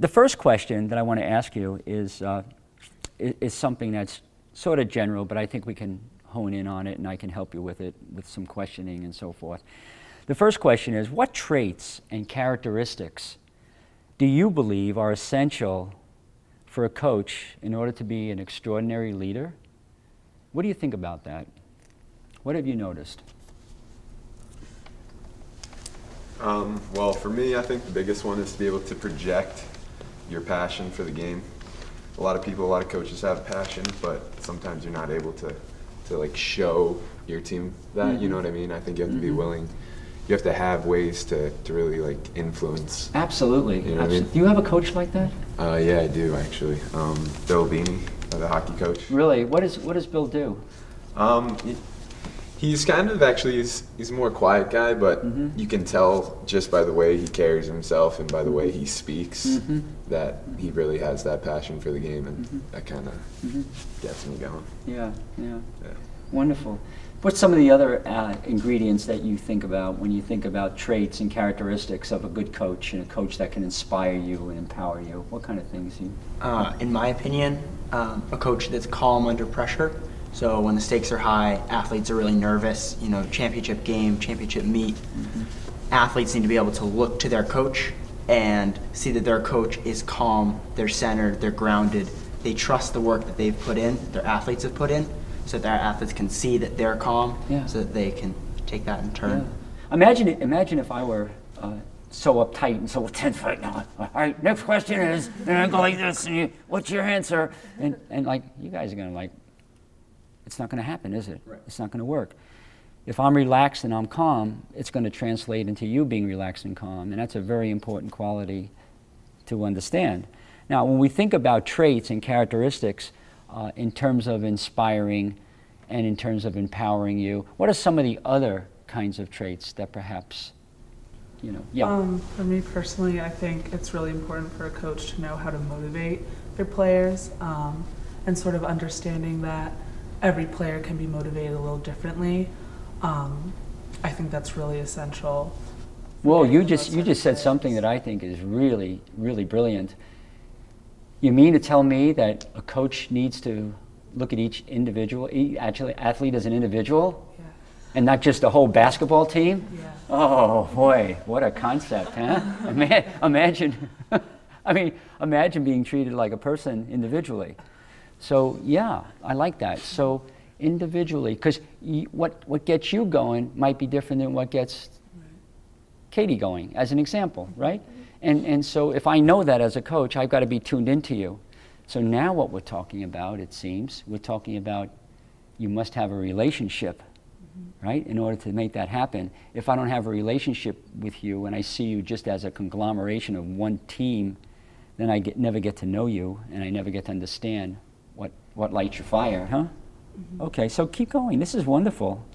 The first question that I want to ask you is something that's sort of general, but I think we can hone in on it and I can help you with it with some questioning and so forth. The first question is, what traits and characteristics do you believe are essential for a coach in order to be an extraordinary leader? What do you think about that? What have you noticed? Well, for me, I think the biggest one is to be able to project your passion for the game. A lot of people, a lot of coaches have passion, but sometimes you're not able to like show your team that, you know what I mean? I think you have to be willing, you have to have ways to really like influence. Absolutely. You know what I mean? Do you have a coach like that? Yeah, I do actually. Bill Beanie, the hockey coach. Really? What does Bill do? He's kind of actually, he's a more quiet guy, but you can tell just by the way he carries himself and by the way he speaks that he really has that passion for the game, and that kind of gets me going. Yeah. Wonderful. What's some of the other ingredients that you think about when you think about traits and characteristics of a good coach and a coach that can inspire you and empower you? What kind of things? In my opinion, a coach that's calm under pressure. So when the stakes are high, athletes are really nervous, championship game, championship meet. Athletes need to be able to look to their coach and see that their coach is calm, they're centered, they're grounded. They trust the work that they've put in, their athletes have put in, so that their athletes can see that they're calm, so that they can take that in turn. Yeah. Imagine if I were so uptight and so tense right now. All right, next question is, and I go like this, and what's your answer? And like, you guys are gonna like, it's not going to happen, is it? Right. It's not going to work. If I'm relaxed and I'm calm, it's going to translate into you being relaxed and calm, and that's a very important quality to understand. Now, when we think about traits and characteristics in terms of inspiring and in terms of empowering you, what are some of the other kinds of traits that perhaps, For me personally, I think it's really important for a coach to know how to motivate their players, and sort of understanding that every player can be motivated a little differently. I think that's really essential. Well, you just said something that I think is really, really brilliant. You mean to tell me that a coach needs to look at each individual, actually athlete as an individual, and not just a whole basketball team? Yeah. Oh boy, what a concept, huh? Imagine, imagine being treated like a person individually. So yeah, I like that. So individually, because what gets you going might be different than what gets Katie going, as an example, right? And so if I know that as a coach, I've got to be tuned into you. So now what we're talking about, it seems, we're talking about you must have a relationship, right, in order to make that happen. If I don't have a relationship with you and I see you just as a conglomeration of one team, then I never get to know you and I never get to understand what lights your fire, huh? Okay, so keep going. This is wonderful.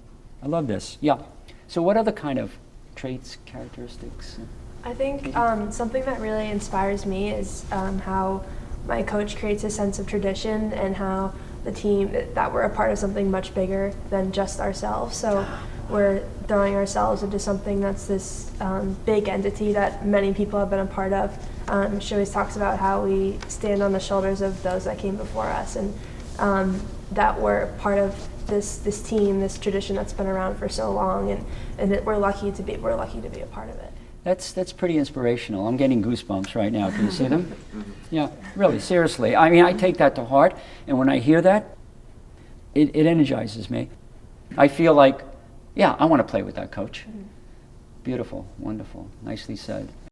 I love this. Yeah. So what other kind of traits, characteristics? I think something that really inspires me is how my coach creates a sense of tradition and how the team, that we're a part of something much bigger than just ourselves. So we're throwing ourselves into something that's this big entity that many people have been a part of. She always talks about how we stand on the shoulders of those that came before us, and that we're part of this team, this tradition that's been around for so long, and that we're lucky to be a part of it. That's pretty inspirational. I'm getting goosebumps right now. Can you see them? Yeah, really, seriously. I mean, I take that to heart, and when I hear that, it energizes me. I feel like, yeah, I want to play with that coach. Beautiful, wonderful, nicely said.